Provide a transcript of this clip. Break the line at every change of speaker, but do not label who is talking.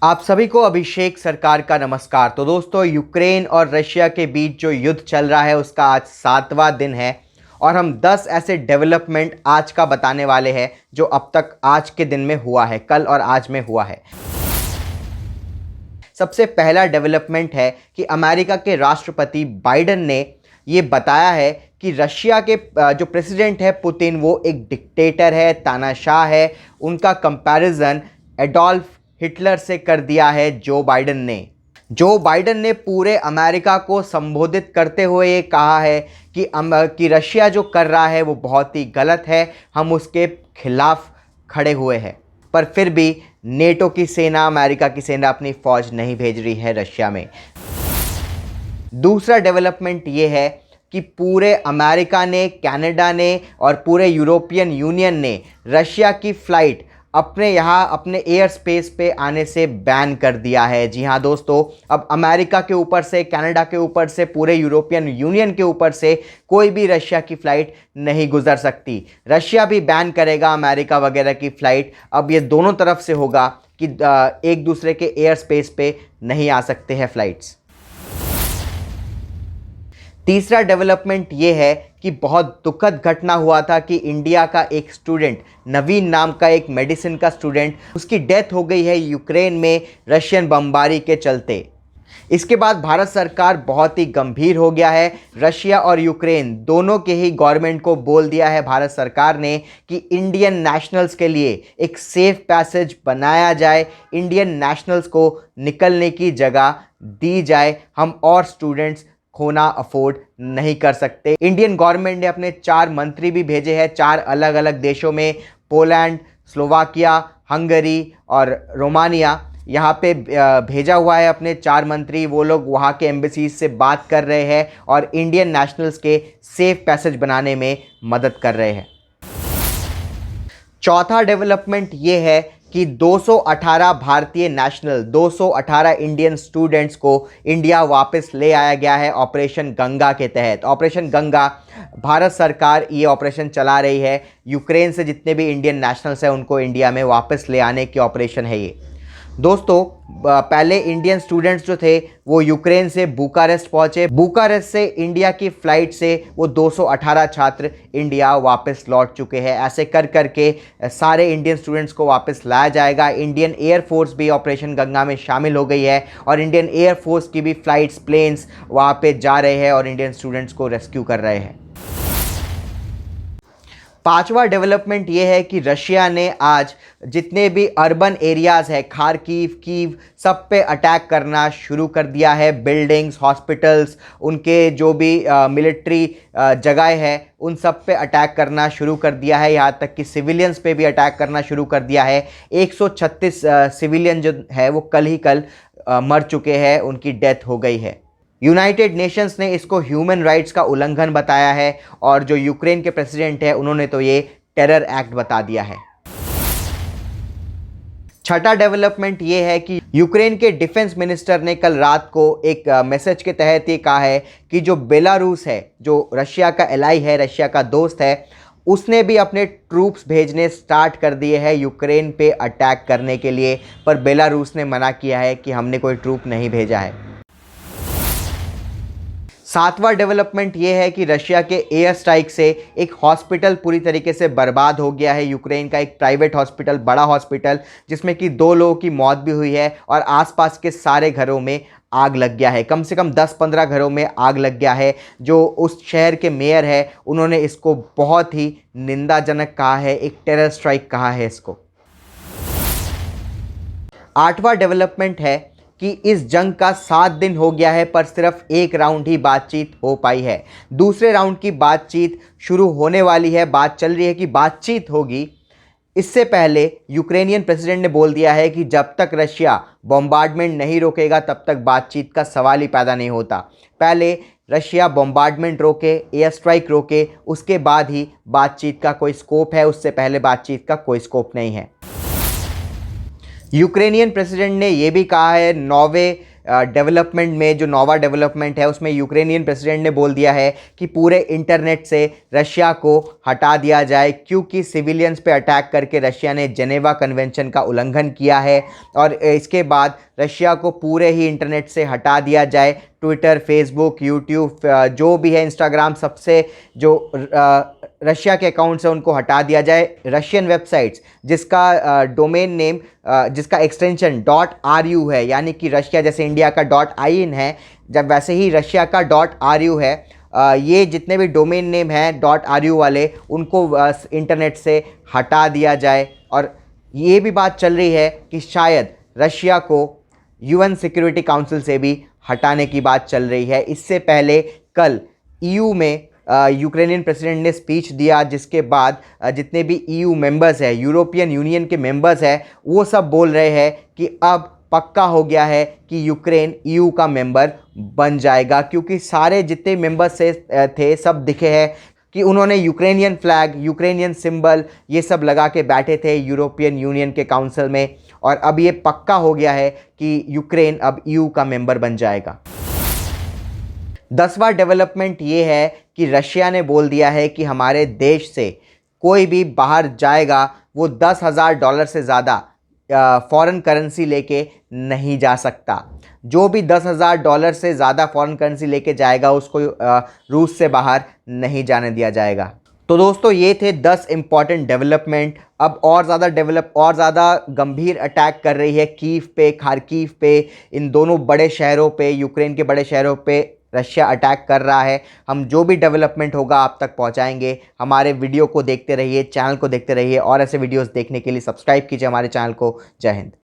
आप सभी को अभिषेक सरकार का नमस्कार। तो दोस्तों, यूक्रेन और रशिया के बीच जो युद्ध चल रहा है उसका आज 7वां दिन है और हम 10 ऐसे डेवलपमेंट आज का बताने वाले हैं जो अब तक आज के दिन में हुआ है, कल और आज में हुआ है। सबसे पहला डेवलपमेंट है कि अमेरिका के राष्ट्रपति बाइडेन ने ये बताया है कि रशिया के जो प्रेसिडेंट है पुतिन, वो एक डिक्टेटर है, तानाशाह है। उनका कंपैरिजन एडोल्फ हिटलर से कर दिया है जो बाइडेन ने पूरे अमेरिका को संबोधित करते हुए ये कहा है कि रशिया जो कर रहा है वो बहुत ही गलत है, हम उसके खिलाफ खड़े हुए हैं। पर फिर भी नेटो की सेना, अमेरिका की सेना अपनी फौज नहीं भेज रही है रशिया में। दूसरा डेवलपमेंट ये है कि पूरे अमेरिका ने, कनाडा ने और पूरे यूरोपियन यूनियन ने रशिया की फ़्लाइट अपने एयर स्पेस पे आने से बैन कर दिया है। जी हाँ दोस्तों, अब अमेरिका के ऊपर से, कनाडा के ऊपर से, पूरे यूरोपियन यूनियन के ऊपर से कोई भी रशिया की फ़्लाइट नहीं गुजर सकती। रशिया भी बैन करेगा अमेरिका वगैरह की फ़्लाइट। अब ये दोनों तरफ से होगा कि एक दूसरे के एयर स्पेस पे नहीं आ सकते हैं फ़्लाइट्स। तीसरा डेवलपमेंट ये है कि बहुत दुखद घटना हुआ था कि इंडिया का एक स्टूडेंट, नवीन नाम का एक मेडिसिन का स्टूडेंट, उसकी डेथ हो गई है यूक्रेन में रशियन बमबारी के चलते। इसके बाद भारत सरकार बहुत ही गंभीर हो गया है। रशिया और यूक्रेन दोनों के ही गवर्नमेंट को बोल दिया है भारत सरकार ने कि इंडियन नेशनल्स के लिए एक सेफ पैसेज बनाया जाए, इंडियन नेशनल्स को निकलने की जगह दी जाए। हम और स्टूडेंट्स खोना अफोर्ड नहीं कर सकते। इंडियन गवर्नमेंट ने अपने 4 मंत्री भी भेजे हैं 4 अलग अलग देशों में, पोलैंड, स्लोवाकिया, हंगरी और रोमानिया। यहाँ पे भेजा हुआ है अपने 4 मंत्री। वो लोग वहाँ के एम्बेसीज से बात कर रहे हैं और इंडियन नेशनल्स के सेफ पैसेज बनाने में मदद कर रहे हैं। चौथा डेवलपमेंट ये है कि 218 भारतीय नेशनल, 218 इंडियन स्टूडेंट्स को इंडिया वापस ले आया गया है ऑपरेशन गंगा के तहत। ऑपरेशन गंगा, भारत सरकार ये ऑपरेशन चला रही है। यूक्रेन से जितने भी इंडियन नेशनल्स हैं उनको इंडिया में वापस ले आने की ऑपरेशन है ये। दोस्तों, पहले इंडियन स्टूडेंट्स जो थे वो यूक्रेन से बुखारेस्ट पहुंचे। बुखारेस्ट से इंडिया की फ़्लाइट से वो 218 छात्र इंडिया वापस लौट चुके हैं। ऐसे कर करके सारे इंडियन स्टूडेंट्स को वापस लाया जाएगा। इंडियन एयरफोर्स भी ऑपरेशन गंगा में शामिल हो गई है और इंडियन एयरफोर्स की भी फ़्लाइट्स, प्लेन्स वहाँ पे जा रहे हैं और इंडियन स्टूडेंट्स को रेस्क्यू कर रहे हैं। पांचवा डेवलपमेंट ये है कि रशिया ने आज जितने भी अर्बन एरियाज़ है, खार्किव, कीव, सब पे अटैक करना शुरू कर दिया है। बिल्डिंग्स, हॉस्पिटल्स, उनके जो भी मिलिट्री जगह है उन सब पे अटैक करना शुरू कर दिया है। यहाँ तक कि सिविलियंस पे भी अटैक करना शुरू कर दिया है। 136 सिविलियन जो है वो कल मर चुके हैं, उनकी डेथ हो गई है। यूनाइटेड नेशंस ने इसको ह्यूमन राइट्स का उल्लंघन बताया है और जो यूक्रेन के प्रेसिडेंट है उन्होंने तो ये टेरर एक्ट बता दिया है। छठा डेवलपमेंट ये है कि यूक्रेन के डिफेंस मिनिस्टर ने कल रात को एक मैसेज के तहत ये कहा है कि जो बेलारूस है, जो रशिया का एलाई है, रशिया का दोस्त है, उसने भी अपने ट्रूप्स भेजने स्टार्ट कर दिए हैं यूक्रेन पे अटैक करने के लिए। पर बेलारूस ने मना किया है कि हमने कोई ट्रूप नहीं भेजा है। 7वां डेवलपमेंट ये है कि रशिया के एयर स्ट्राइक से एक हॉस्पिटल पूरी तरीके से बर्बाद हो गया है। यूक्रेन का एक प्राइवेट हॉस्पिटल, बड़ा हॉस्पिटल, जिसमें कि 2 लोगों की मौत भी हुई है और आसपास के सारे घरों में आग लग गया है। कम से कम 10-15 घरों में आग लग गया है। जो उस शहर के मेयर है उन्होंने इसको बहुत ही निंदाजनक कहा है, एक टेरर स्ट्राइक कहा है इसको। 8वां डेवलपमेंट है कि इस जंग का 7 दिन हो गया है पर सिर्फ एक राउंड ही बातचीत हो पाई है। दूसरे राउंड की बातचीत शुरू होने वाली है। बात चल रही है कि बातचीत होगी। इससे पहले यूक्रेनियन प्रेसिडेंट ने बोल दिया है कि जब तक रशिया बॉम्बार्डमेंट नहीं रोकेगा तब तक बातचीत का सवाल ही पैदा नहीं होता। पहले रशिया बॉम्बार्डमेंट रोके, एयर स्ट्राइक रोके, उसके बाद ही बातचीत का कोई स्कोप है। उससे पहले बातचीत का कोई स्कोप नहीं है। यूक्रेनियन प्रेसिडेंट ने यह भी कहा है, नॉर्वे डेवलपमेंट में जो नोवा डेवलपमेंट है उसमें यूक्रेनियन प्रेसिडेंट ने बोल दिया है कि पूरे इंटरनेट से रशिया को हटा दिया जाए, क्योंकि सिविलियंस पे अटैक करके रशिया ने जेनेवा कन्वेंशन का उल्लंघन किया है। और इसके बाद रशिया को पूरे ही इंटरनेट से हटा दिया जाए। ट्विटर, फेसबुक, यूट्यूब, जो भी है, इंस्टाग्राम, सबसे जो रशिया के अकाउंट्स हैं उनको हटा दिया जाए। रशियन वेबसाइट्स जिसका डोमेन नेम, जिसका एक्सटेंशन .ru है, यानी कि रशिया जैसे इंडिया का .in है, जब वैसे ही रशिया का .ru है, ये जितने भी डोमेन नेम हैं .ru वाले, उनको इंटरनेट से हटा दिया जाए। और ये भी बात चल रही है कि शायद रशिया को UN सिक्योरिटी काउंसिल से भी हटाने की बात चल रही है। इससे पहले कल EU में यूक्रेनियन प्रेसिडेंट ने स्पीच दिया, जिसके बाद जितने भी EU मेंबर्स हैं, यूरोपियन यूनियन के मेंबर्स हैं, वो सब बोल रहे हैं कि अब पक्का हो गया है कि यूक्रेन EU का मेंबर बन जाएगा, क्योंकि सारे जितने मेंबर्स थे सब दिखे हैं कि उन्होंने यूक्रेनियन फ्लैग, यूक्रेनियन सिंबल, ये सब लगा के बैठे थे यूरोपियन यूनियन के काउंसिल में। और अब ये पक्का हो गया है कि यूक्रेन अब EU का मेंबर बन जाएगा। 10वां डेवलपमेंट ये है कि रशिया ने बोल दिया है कि हमारे देश से कोई भी बाहर जाएगा वो $10,000 से ज़्यादा फॉरेन करेंसी लेके नहीं जा सकता। जो भी $10,000 से ज़्यादा फॉरेन करेंसी लेके जाएगा उसको रूस से बाहर नहीं जाने दिया जाएगा। तो दोस्तों, ये थे 10 इम्पॉर्टेंट डेवलपमेंट। अब और ज़्यादा गंभीर अटैक कर रही है कीव पे, खार्किव पे, इन दोनों बड़े शहरों पे, यूक्रेन के बड़े शहरों पे रशिया अटैक कर रहा है। हम जो भी डेवलपमेंट होगा आप तक पहुंचाएंगे। हमारे वीडियो को देखते रहिए, चैनल को देखते रहिए, और ऐसे वीडियोस देखने के लिए सब्सक्राइब कीजिए हमारे चैनल को। जय हिंद।